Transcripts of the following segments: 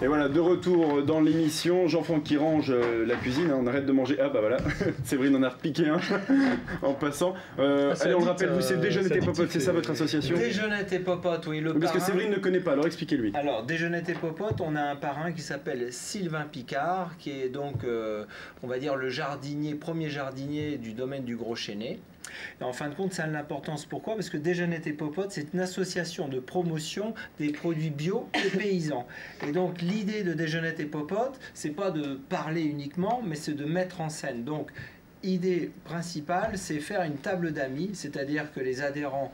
Et voilà, de retour dans l'émission, Jean-Franck qui range la cuisine, hein, on arrête de manger. Ah bah voilà, Séverine en a repiqué un en passant. Allez, on le rappelle, vous c'est Déjeuner tes popotes, c'est ça votre association? Déjeuner tes popotes, oui. Le Parce parrain... que Séverine ne connaît pas, alors expliquez-lui. Alors, Déjeuner tes popotes, on a un parrain qui s'appelle Sylvain Picard, qui est donc, on va dire, le jardinier, premier jardinier du domaine du Gros Chêné. Et en fin de compte, ça a de l'importance. Pourquoi? Parce que Déjeuner tes popotes, c'est une association de promotion des produits bio et paysans. Et donc, l'idée de Déjeuner tes popotes, c'est pas de parler uniquement, mais c'est de mettre en scène. Donc, idée principale, c'est faire une table d'amis, c'est-à-dire que les adhérents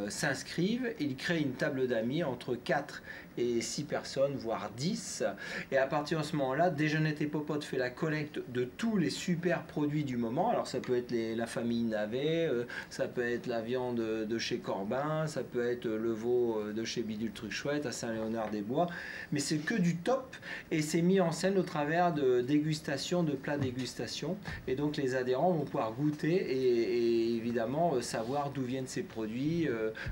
s'inscrivent, ils créent une table d'amis entre 4 et 6 personnes, voire 10. Et à partir de ce moment-là, Déjeuner tes popotes fait la collecte de tous les super produits du moment. Alors ça peut être la famille Navet, ça peut être la viande de chez Corbin, ça peut être le veau de chez Bidule Truc Chouette à Saint-Léonard-des-Bois. Mais c'est que du top et c'est mis en scène au travers de dégustations, de plats dégustation. Et donc les adhérents vont pouvoir goûter et évidemment savoir d'où viennent ces produits,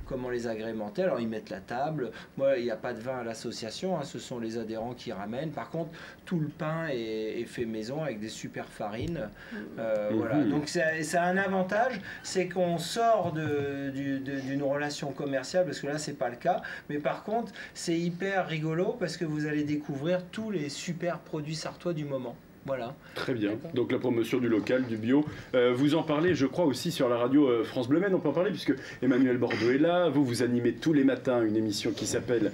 comment les agrémenter. Alors ils mettent la table. Moi, il n'y a pas de vin à l'association, hein, ce sont les adhérents qui ramènent. Par contre, tout le pain est fait maison avec des super farines. Voilà. Donc ça a un avantage, c'est qu'on sort d'une relation commerciale, parce que là, c'est pas le cas. Mais par contre, c'est hyper rigolo parce que vous allez découvrir tous les super produits sartois du moment. Voilà. Très bien. Donc la promotion du local, du bio. Vous en parlez, je crois, aussi sur la radio France Bleu Maine. On peut en parler puisque Emmanuel Bordeaux est là. Vous animez tous les matins une émission qui s'appelle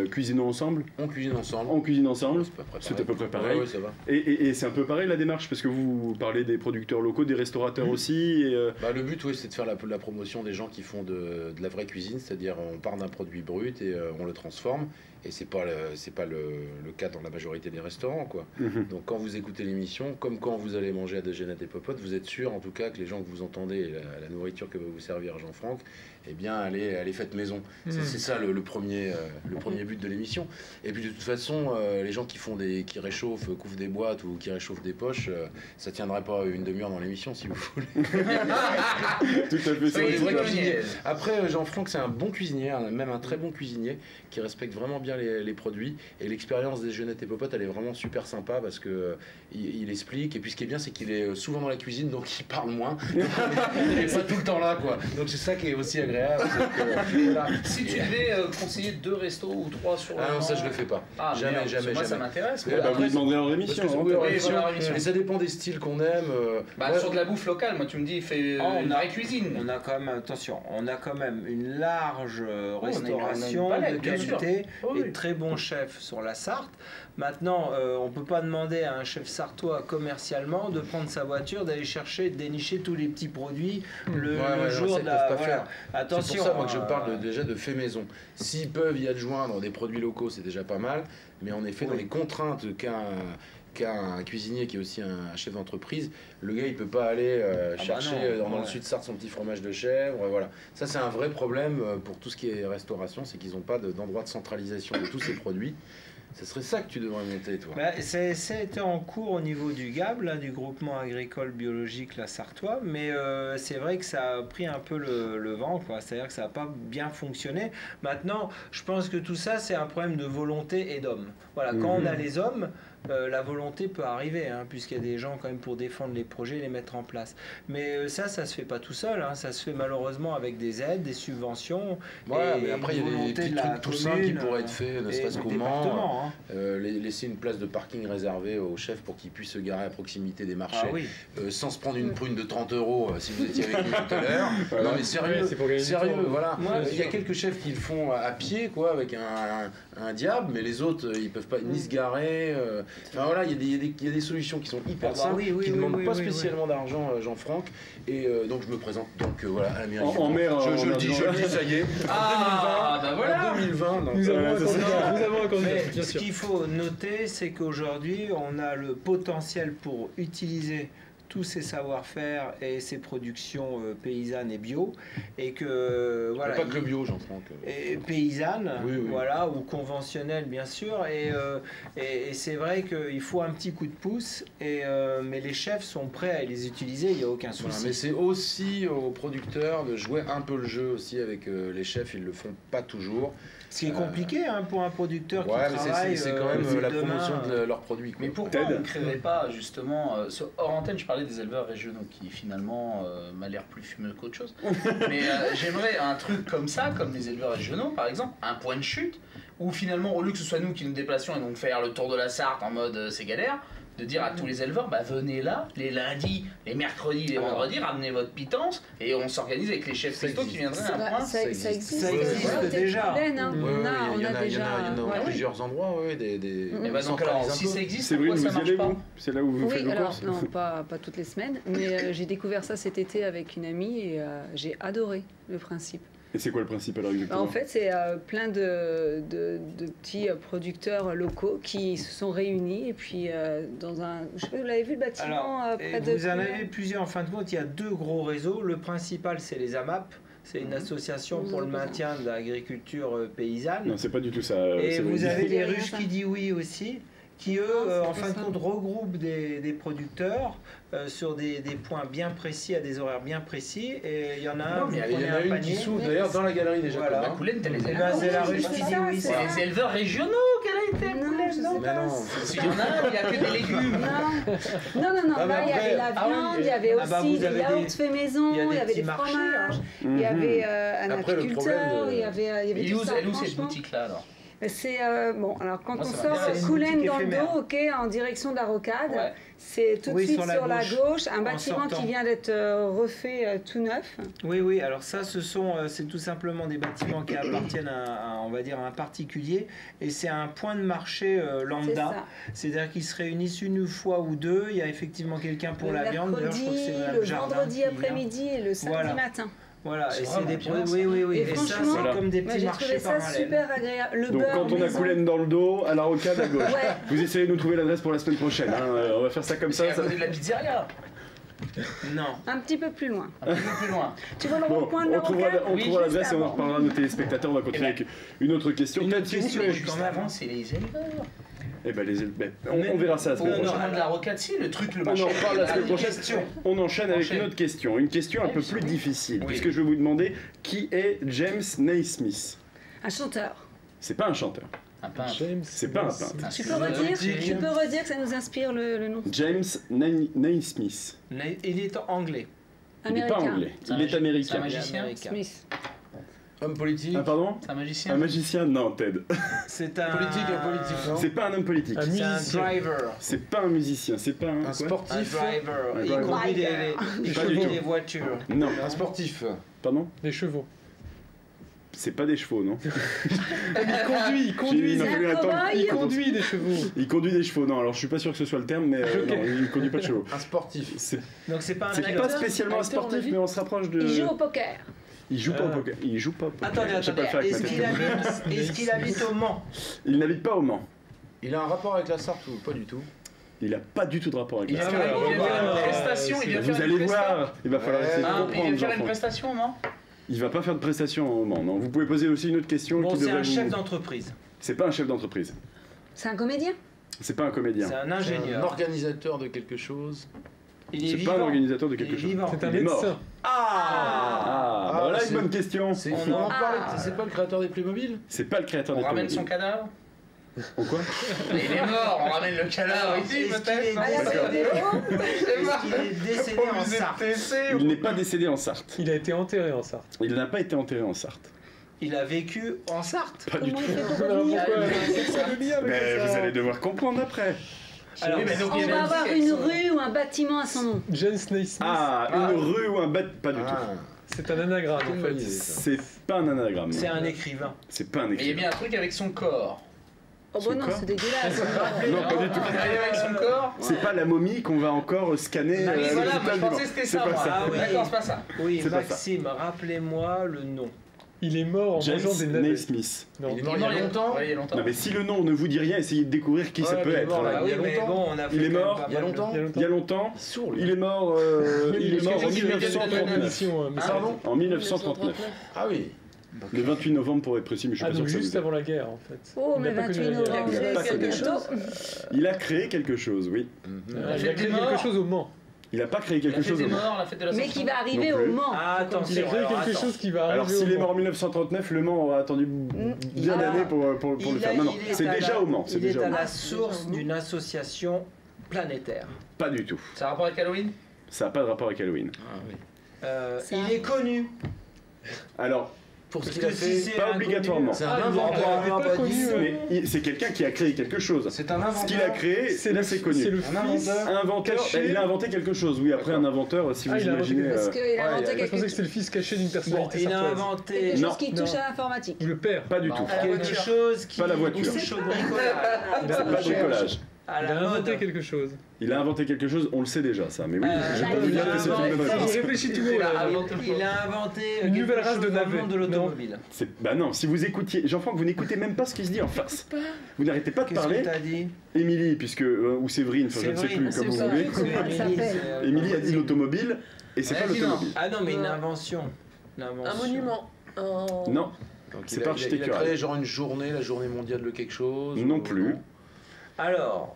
Cuisinons ensemble. On cuisine ensemble. On cuisine ensemble. C'est à peu près pareil. Ouais, ça va. Et c'est un peu pareil la démarche parce que vous parlez des producteurs locaux, des restaurateurs aussi. Et le but, oui, c'est de faire la promotion des gens qui font de la vraie cuisine, c'est-à-dire on part d'un produit brut et on le transforme. Et c'est pas le cas dans la majorité des restaurants, quoi. Donc quand vous écoutez l'émission, comme quand vous allez manger à Déjeuner tes popotes, vous êtes sûr en tout cas que les gens que vous entendez, la nourriture que va vous servir Jean-Franck, eh bien elle est faite maison. C'est ça le premier but de l'émission. Et puis de toute façon, les gens qui réchauffent, couvrent des boîtes ou qui réchauffent des poches, ça tiendrait pas une demi-heure dans l'émission si vous voulez. Tout à fait. C'est vrai cuisinier. Après, Jean-Franck, c'est un bon cuisinier, même un très bon cuisinier qui respecte vraiment bien les produits. Et l'expérience Déjeuner tes popotes, elle est vraiment super sympa parce que il explique. Et puis ce qui est bien, c'est qu'il est souvent dans la cuisine, donc il parle moins. Il n'est pas tout le temps là, quoi. Donc c'est ça qui est aussi agréable. Voilà. Si tu devais conseiller 2 restos ou 3 sur le non, ça je le fais pas. Jamais. Moi, ça m'intéresse. Vous demanderez en rémission. Et ça dépend des styles qu'on aime. Sur de la bouffe locale, moi tu me dis, il fait une vraie cuisine. On a quand même, attention, on a quand même une large restauration de qualité et de très bons chefs sur la Sarthe. Maintenant, on ne peut pas demander à un chef sartois commercialement de prendre sa voiture, d'aller chercher, de dénicher tous les petits produits le jour de la... Attention. C'est pour ça moi, que je parle déjà de fait maison. S'ils peuvent y adjoindre des produits locaux, c'est déjà pas mal. Mais en effet, dans les contraintes qu'un cuisinier qui est aussi un chef d'entreprise, le gars il peut pas aller chercher dans le sud Sarthe son petit fromage de chèvre, voilà. Ça c'est un vrai problème pour tout ce qui est restauration, c'est qu'ils n'ont pas d'endroit de centralisation de tous ces produits. Ce serait ça que tu devrais monter, toi. C'était en cours au niveau du GAB, là, du groupement agricole biologique la Sartois, mais c'est vrai que ça a pris un peu le vent, quoi. C'est-à-dire que ça n'a pas bien fonctionné. Maintenant, je pense que tout ça, c'est un problème de volonté et d'hommes. Voilà, quand on a les hommes, la volonté peut arriver, hein, puisqu'il y a des gens quand même pour défendre les projets et les mettre en place. Mais ça se fait pas tout seul, hein, ça se fait malheureusement avec des aides, des subventions. Mais après il y a des petits trucs tout simples qui pourraient être faits, ne serait-ce qu'au Mans. Laisser une place de parking réservée aux chefs pour qu'ils puissent se garer à proximité des marchés, sans se prendre une prune de 30 € si vous étiez avec nous tout à l'heure. Non mais sérieux, voilà. Il y a quelques chefs qui le font à pied, quoi, avec un diable, mais les autres ils peuvent pas ni se garer. Enfin voilà, il y a des solutions qui sont hyper simples, qui ne demandent pas spécialement d'argent, Jean-Franck. Et donc je me présente voilà à la mairie. En mer, je le dis, ça y est. En 2020, nous avons un candidat. Mais ce qu'il faut noter, c'est qu'aujourd'hui, on a le potentiel pour utiliser tous ses savoir-faire et ses productions paysannes et bio, et que voilà. Pas que le bio, j'entends. Et paysannes, oui. voilà, ou conventionnelles bien sûr, et c'est vrai qu'il faut un petit coup de pouce, mais les chefs sont prêts à les utiliser, il n'y a aucun souci. Voilà, mais c'est aussi aux producteurs de jouer un peu le jeu aussi avec les chefs, ils le font pas toujours. Ce qui est compliqué pour un producteur qui travaille. C'est quand même la promotion de leurs produits. Mais pourquoi on ne créerait pas justement, hors antenne, je parlais des éleveurs régionaux qui finalement m'a l'air plus fumeux qu'autre chose. Mais j'aimerais un truc comme ça, comme les éleveurs régionaux par exemple, un point de chute, où finalement au lieu que ce soit nous qui nous déplacions et donc faire le tour de la Sarthe en mode c'est galère, de dire à tous les éleveurs, bah venez là, les lundis, les mercredis, les vendredis, ramenez votre pitance et on s'organise avec les chefs festos qui viendraient à un point. Ça existe déjà. Il y en a plusieurs endroits, Et bah donc alors, si ça existe, Séverine, pourquoi ça vous y marche allez, pas? vous? C'est là où vous faites vos alors, courses? non, pas toutes les semaines, mais j'ai découvert ça cet été avec une amie et j'ai adoré le principe. Et c'est quoi le principe alors exactement? En fait, c'est plein de petits producteurs locaux qui se sont réunis et puis dans un... Je sais pas, vous l'avez vu le bâtiment près de... Vous en avez plusieurs en fin de compte, il y a 2 gros réseaux. Le principal, c'est les AMAP. C'est une association pour le maintien de l'agriculture paysanne. Non, c'est pas du tout ça. Et vous avez les rien, ruches ça. qui dit oui aussi, qui eux, en fin de compte, regroupent des producteurs sur des points bien précis, à des horaires bien précis. Et il y en a un, Il y en a une qui s'ouvre d'ailleurs dans la galerie déjà. Voilà. La Coulaine, t'as les Eh éleveurs. ben, c'est la ruche qui dit oui. C'est les éleveurs régionaux qu'elle a été. Non, je sais pas. S'il y en a, il n'y a que des légumes. Non, Ah, mais là, il y après- avait la viande, il y avait Ah, bah, aussi vous des avez yaourts des- fait maison, il y a il des y avait des petits marchés, fromages, hein. il y avait un Après, le apiculteur, problème de- il y avait Et tout où ça, elle où cette franchement. boutique-là alors? C'est bon, alors quand Moi, on ça sort m'intéresse. Coulaine Boutique dans le éphémère. dos, ok, en direction de la rocade, Ouais. c'est tout de Oui, suite sur sur la la gauche, un en bâtiment sortant. qui vient d'être refait tout neuf. Oui, alors ça, c'est tout simplement des bâtiments qui appartiennent on va dire, à un particulier, et c'est un point de marché C'est lambda. ça. C'est-à-dire qu'ils se réunissent une fois ou deux. Il y a effectivement quelqu'un pour Le la viande. D'ailleurs, je crois que mercredi, c'est Madame le Jardin vendredi qui vient. après-midi et le samedi Voilà. matin. Voilà, C'est et c'est vraiment des bien, produits. ça. Oui. Et Et ça, franchement, c'est comme des Moi, petits j'ai marchés trouvé ça parallèles. super agréable. Le Donc beurre quand on a maison. Coulaine dans le dos, à la rocade à gauche. Ouais. Vous essayez de nous trouver l'adresse pour la semaine prochaine. Hein. On va faire ça comme C'est ça. à côté de la pizzeria, Non. Un petit peu plus loin. un peu plus loin. Tu vois le Bon, rond-point de la on trouvera rocade on Oui, trouvera juste l'adresse et on en avant. reparlera à nos téléspectateurs. On va continuer avec une autre question. Peut-être s'il vous plaît. Mais juste avant, c'est les éleveurs. Eh ben, on verra ça la Au semaine prochaine. journal de la rocade, si, le truc, le On machin. en reparle la semaine Une prochaine. question. On enchaîne avec Enchaîne. une autre question. Une question un peu plus difficile. Oui. Puisque je vais vous demander qui est James Naismith. Un chanteur. C'est pas un chanteur. Un peintre. C'est pas un peintre. Tu peux redire que ça nous inspire le nom James Naismith. Il est anglais. Il n'est pas américain. anglais. C'est un Il est C'est un américain. magicien. Smith. Homme politique. Ah pardon? C'est un magicien. Un magicien? Non, Ted. C'est un Politique, non C'est pas un homme politique. C'est un driver. C'est pas un musicien. C'est pas un. Un quoi Un sportif. driver. Un Il driver. conduit il Pas du conduit tout. des voitures. Non. Un sportif. Pardon? Des chevaux. C'est pas des chevaux, non? Il conduit, Il a C'est fallu un attendre. cow-boy il conduit des chevaux. Il conduit des chevaux. Non, alors je suis pas sûr que ce soit le terme, mais non, il conduit pas de chevaux. Un sportif. C'est Donc c'est pas un c'est acteur. pas spécialement un Acteur, on a sportif, vu. mais on se rapproche de. Il joue au poker. Il joue pas au poker. Il joue pas au poker. Attendez, Je sais pas le faire avec Est-ce ma qu'il tête. habite au Mans? Il n'habite pas au Mans. Il a un rapport avec la Sarthe ou pas du tout? Il a pas du tout de rapport avec Il la vient Sarthe. faire une prestation. Il vient Vous faire allez une prestation. voir. Il va falloir essayer de Ah, il vient comprendre. faire une Jean-François. prestation, non? Il va pas faire de prestation au Mans. Non. Vous pouvez poser aussi une autre question. Bon, qui c'est devrait un vous- chef d'entreprise. C'est pas un chef d'entreprise. C'est un comédien. C'est pas un comédien. C'est un C'est un ingénieur. organisateur de quelque chose. Il est C'est pas un vivant. organisateur de Il est quelque chose. vivant. C'est un Il est mort. médecin. Ah, Ah, voilà une c'est- bonne question. On en parle. C'est pas le créateur des Playmobil? C'est pas le créateur On des ramène Playmobil. son cadavre. En quoi? Il est mort, on ramène le cadavre ici Est-ce qu'il est peut-être. non décédé- Est-ce qu'il est décédé en Sarthe? Il n'est pas décédé en Sarthe. Il a été enterré en Sarthe. Il n'a pas été enterré en Sarthe. Il a vécu en Sarthe. Pas du Comment tout. il fait pour Alors revenir pourquoi C'est quoi le lien avec Mais ça vous allez devoir comprendre après. Alors, Oui, mais donc, On il y a va avoir indiqué une avec son- rue ou un bâtiment à son nom. James Naismith. Ah, une rue ou un pas du tout. Ah. C'est un anagramme en Une fait. bonne idée, ça. C'est pas un anagramme. c'est un écrivain. C'est pas un Mais il y a écrivain. bien un truc avec son corps. Oh Son bon non, corps c'est dégueulasse. Non, pas du tout. Il y a rien avec son corps. C'est pas la momie qu'on va encore scanner. Oui, voilà, le moi, je total pensais du que c'était C'est ça. pas moi. ça. Ah oui. D'accord, c'est pas ça. Oui, C'est pas Maxime, rappelez-moi le nom. Il est mort en James mangeant des navets. Naismith. Non. Il est mort il y a longtemps. Ouais, il y a longtemps. Non mais si le nom ne vous dit rien, essayez de découvrir qui ça Ouais, peut mais il est être. mort, là. hein. Ah oui, Il y a mais longtemps. bon, on a fait Il est quand même mort pas Il y a mal de- longtemps. Il y a longtemps. Sourd, lui. Il est mort en 1939. Pardon En 1939. Ah oui. Le 28 novembre pour être précis, mais je suis Ah, pas sûr donc que ça juste vous aide. avant la guerre, en fait. Oh, Il mais a pas connu 28 la guerre. novembre, Il a pas c'est connu. bientôt. Il a créé quelque chose, oui. Mhm. La Il a fête créé des quelque morts. chose au Mans. Il n'a pas créé La quelque fête chose des au Mans. morts, la fête de la Mais Ascension. qui va arriver Non au plus. Mans. Ah, Il attention. a créé alors, quelque attends. chose qui va arriver Alors au s'il est Mans. mort en 1939, Le Mans aura attendu bien Ah. d'années pour le faire. Non, non, c'est déjà au Mans. C'est Il est déjà à au Mans. la source d'une association planétaire. Pas du tout. Ça a rapport avec Halloween? Ça n'a pas de rapport avec Halloween. Ah oui. Ça- Il est connu. Alors, Pour ce Parce qu'il a que si fait, c'est pas inconnu- obligatoirement. c'est un Ah, il inventeur. avait pas pas connu, dit ça. mais c'est quelqu'un qui a créé quelque chose. C'est un inventeur. Ce qu'il a créé, là c'est connu. C'est le Un fils. inventeur. Inventeur, caché. il a inventé quelque chose. Oui, après un inventeur, si vous Ah, il a inventé imaginez. quelque Parce qu'il a Ouais, inventé Je pensais quelque que c'était le fils caché d'une Bon, personnalité il a sartoise. inventé quelque Non. chose qui touche Non. à l'informatique. Ou le père. Pas du tout. À la quelque voiture. chose qui Pas la voiture. touche au bricolage. Il a C'est pas le bricolage. À Il la a inventé mode. quelque chose. Il a inventé quelque chose, on le sait déjà ça. Mais oui, je peux il vous dire a que c'est une bonne inventé- réponse. Il réfléchit tout Il a haut, là. inventé- il a inventé Une nouvelle quelque race de chose dans le navets. monde de l'automobile. Bah non, si vous écoutiez, Jean-Franck, vous n'écoutez même pas ce qui se dit en face. Vous n'arrêtez pas de Qu'est-ce que parler. t'as dit? Émilie, puisque ou Séverine, enfin, je ne sais Séverine, plus, comme vous c'est voulez. ça. Comment elle s'appelle Émilie a dit l'automobile et c'est Elle pas a dit non. l'automobile. Ah non, mais une Non. invention. Une invention. Un monument. Un- Non, Donc, C'est il a- pas il a architectural. créé genre une journée, la journée mondiale de quelque chose. non ou- plus. Alors.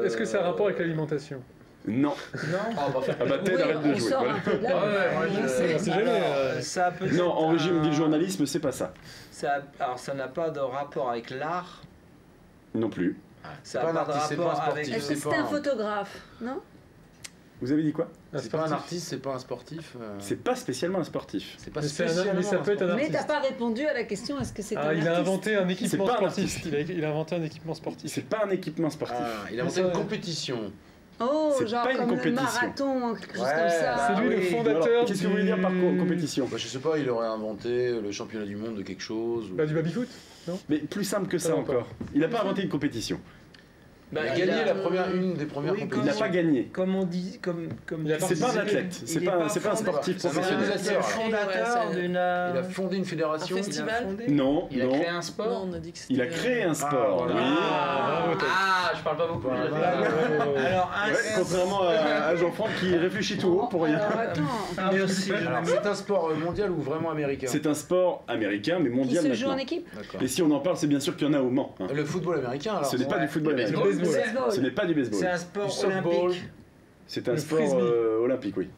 Est-ce que ça a rapport avec l'alimentation? Non. Non. Oh, bah, Ah bah Ted, Oui, arrête de on jouer. sort voilà. un peu de là. Ah ouais, moi, je- On sait. On sait jamais. Alors, ça peut Non, en régime du journalisme, c'est pas ça. Alors, ça n'a pas de rapport avec l'art. Non plus. C'est Ça pas n'a un pas de artiste, c'est pas un rapport sportif. avec. Est-ce que c'est c'était pas un photographe? Non. Vous avez dit quoi? C'est pas un artiste, c'est pas un sportif. C'est pas spécialement un sportif. C'est pas Mais c'est un- spécialement mais ça peut être un Mais artiste. t'as pas répondu à la question. Est-ce que c'est un Ah, il a artiste inventé un équipement pas un sportif. artiste. Il a inventé un équipement sportif. C'est pas un équipement sportif. Ah, il a Mais inventé ça, une compétition. Oh, C'est genre pas une comme le compétition. marathon, quelque chose Ouais. comme ça. C'est lui le oui. fondateur Alors, qu'est-ce que vous voulez dire par du- compétition? Bah, je sais pas, il aurait inventé le championnat du monde de quelque chose. ou- Bah, du baby-foot. Mais plus simple que ça Pas encore. Il n'a pas inventé une compétition. Bah, Il a il gagné a- une des premières Oui, Il compétitions. n'a pas gagné. Comme on dit, comme Il a C'est pas un participé. athlète. C'est Il est pas pas un sportif C'est un professionnel. organisateur. C'est le fondateur Ouais, c'est- d'une. Il a fondé une fédération. Un festival. Non, Il a non. créé un Non, sport. on a dit que c'était. Il a créé un sport. voilà. Oui. Ah, bravo, Ted. Ah, je parle pas beaucoup. Voilà. j'ai fait- Bravo. Alors, un. Ouais, contrairement à Jean-Franck qui réfléchit tout haut pour rien. Alors attends, Ah, merci. Alors, c'est un sport mondial ou vraiment américain? C'est un sport américain, mais qui mondial se joue en maintenant. équipe? D'accord. Et si on en parle, c'est bien sûr qu'il y en a au Mans. hein. Le football américain alors? Ce n'est pas ouais. du football Le américain. baseball. Baseball. Ce n'est pas du baseball. C'est un Du sport softball. olympique. C'est un Le sport frisbee. olympique, oui.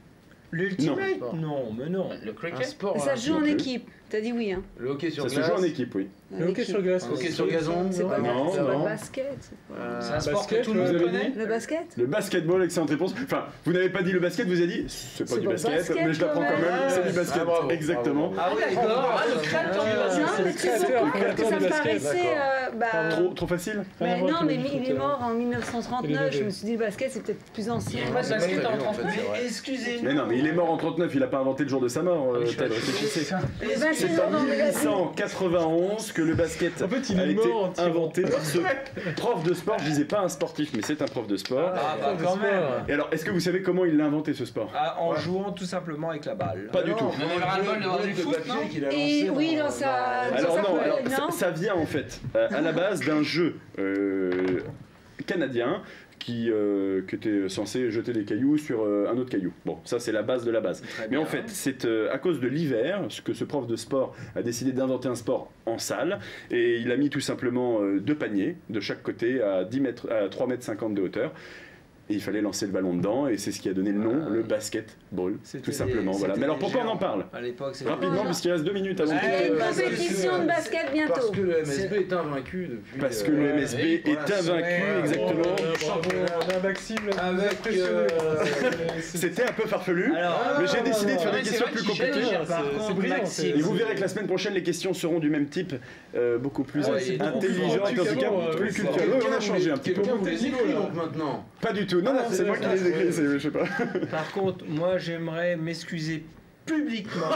L'ultimate? Non. Non, mais non. Le Un cricket. sport. Ça se joue en plus. équipe. T'as dit oui, hein? Le hockey sur Ça se glace. joue en équipe, oui. Le hockey sur glace. Hockey sur gazon. C'est pas, Non, c'est pas non. le basket. c'est pas- C'est un sport que basket, tout le vous monde avez connaît. dit Le basket? Le basketball, excellente réponse. Enfin, vous n'avez pas dit le basket, vous avez dit c'est pas C'est du pas basket, basket, mais je l'apprends quand quand même, même. c'est du basket. Ah, bravo, Exactement. bravo. Ah oui, D'accord. Ah, le créateur du Ah, basket. Non, c'est mais le tu sais créateur, pourquoi le Parce que ça créateur me du basket, paraissait. Trop facile. Mais Rien à voir non, mais avec le il est foot, mort en Et 1939. les Je me suis dit, le basket, c'est peut-être plus ancien. Il y a pas de basket en en fait, 39. c'est vrai. Mais excusez-nous. Mais non, mais il est mort en 39, il a pas inventé le jour de sa mort, Ah, je suis Ted, là, réfléchissez. Le 28 C'est en novembre, il a dit. 1891 que le basket En fait, il a est été mort en tirant. inventé par ce prof de sport. Je disais pas un sportif, mais c'est un prof de sport. Ah bah quand même. Et alors, est-ce que vous savez comment il a inventé ce sport? Ah, en jouant tout simplement avec la balle. Pas du tout. Mais on aura le bol de voir du foot, non Et oui, dans sa. Alors ça non, peut- alors, non. ça vient en fait à la base d'un jeu canadien qui était censé jeter des cailloux sur un autre caillou. Bon, ça c'est la base de la base. Très Mais en bien. fait, c'est à cause de l'hiver que ce prof de sport a décidé d'inventer un sport en salle et il a mis tout simplement deux paniers de chaque côté à 10 mètres, à 3,50 mètres de hauteur. Et il fallait lancer le ballon dedans et c'est ce qui a donné le nom, le basketball, C'était tout simplement. des- Voilà. c'était Mais alors des pourquoi on en géants. parle? À l'époque, c'était. Rapidement, puisqu'il reste 2 minutes avant Ouais, Il y a une parce que- compétition de basket Parce bientôt. que le MSB est invaincu depuis. Parce que le MSB oui, est voilà, invaincu, ouais, exactement. Bravo, on a Maxime là, Avec, impressionné. C'était un peu farfelu, Alors, mais j'ai décidé de faire ouais, des c'est questions vrai plus qu'il gêne, compliquées. gère. par c'est contre, brillant, Maxime. Et vous verrez que la semaine prochaine, les questions seront du même type, beaucoup plus Ah ouais, c'est beaucoup plus intelligentes, en tout cas culturel, plus oui, culturelles. Ouais, on a changé un petit peu. Quelqu'un vous les écrit là. donc maintenant. Pas du tout, non, non, Ah, c'est c'est moi qui ça, les écris, ouais. je sais pas. Par contre, moi, j'aimerais m'excuser publiquement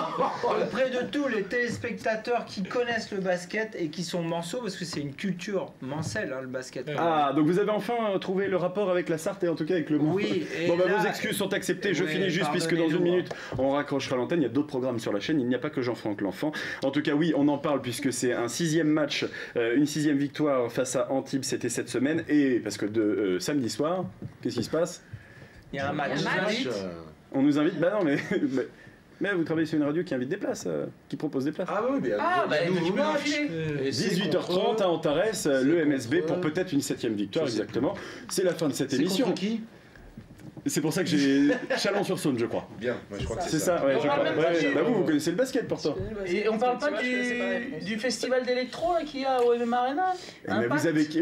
auprès de tous les téléspectateurs qui connaissent le basket et qui sont manceaux, parce que c'est une culture mancelle, hein, le basket. Ah, donc vous avez enfin trouvé le rapport avec la Sarthe et en tout cas avec le Mans. Oui. Et bon, bah, là, vos excuses sont acceptées. Je ouais, finis juste puisque dans une pardonnez-nous. minute on raccrochera l'antenne. Il y a d'autres programmes sur la chaîne. Il n'y a pas que Jean-Franck L'Enfant. En tout cas, oui, on en parle puisque c'est un 6e match, une 6e victoire face à Antibes. C'était cette semaine et parce que samedi soir, qu'est-ce qui se passe? Il y a un match. Il y a un match. On nous invite. Bah non, mais vous travaillez sur une radio qui invite des places, qui propose des places. Ah oui, mais tu peux nous filer. Et c'est 18h30 à Antares, le MSB pour peut-être une 7e victoire, Je sais exactement. C'est la fin de cette C'est émission. contre qui? C'est pour ça que j'ai Chalon-sur-Saône, je crois. Bien, moi je crois que C'est ça, ouais, On je parle crois. même pas Ouais, du- bah vous connaissez le basket pourtant. Et on parle pas du festival d'électro là, qu'il y a au MM Arena. Mais Impact.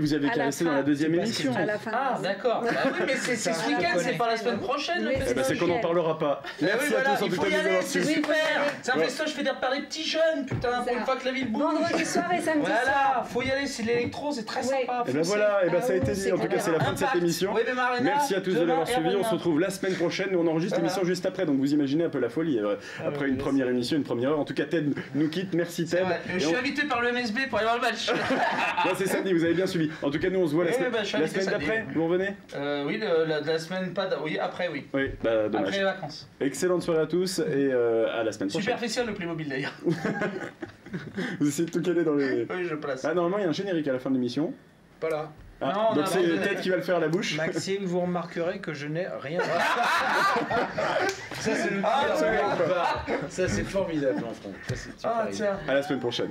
vous avez À qu'à la rester fin dans la deuxième du émission. basket. À la fin. Ah d'accord. Bah oui, mais c'est ce Ça, week-end, je c'est pas la semaine prochaine. le Mais Eh ben, c'est qu'on n'en parlera pas. Mais Merci oui, voilà, à tous en il tout faut cas y de nous aller, avoir c'est suivis. super. C'est un Ouais. festoche fait par les petits jeunes, putain, pour une fois que la ville bouge. Vendredi soir et samedi soir. Voilà, faut y aller, c'est l'électro, c'est très Ouais. sympa. Et ben voilà, et ben ça a été dit. En tout cas, c'est la fin de cette Impact, émission. OMM Arena, Merci à tous de demain l'avoir et suivi. On après-demain. se retrouve la semaine prochaine. Nous, on enregistre Voilà. l'émission juste après. Donc vous imaginez un peu la folie. Après une première émission, une première heure. En tout cas, Ted nous quitte. Merci C'est Ted. vrai. Je Et suis on- invité par le MSB pour aller voir le match. Non, c'est samedi, vous avez bien suivi. En tout cas, nous on se voit la Oui, semaine, bah, je suis la invité semaine samedi. d'après. Vous revenez? Oui, la semaine pas. Oui, après, oui. Oui, bah dommage. Après les vacances. Excellente soirée à tous et à la semaine prochaine. Superficiel le Playmobil d'ailleurs. Vous essayez de tout caler dans les. Oui, je place. Ah, normalement, il y a un générique à la fin de l'émission. Pas là. Ah, Non, on donc a c'est abandonné. Ted qui va le faire à la bouche. Maxime, vous remarquerez que je n'ai rien. Ça c'est le Ah, pire. ouais. Ça c'est formidable, Jean-Franck. Ça c'est super. Ah, tiens. À la semaine prochaine.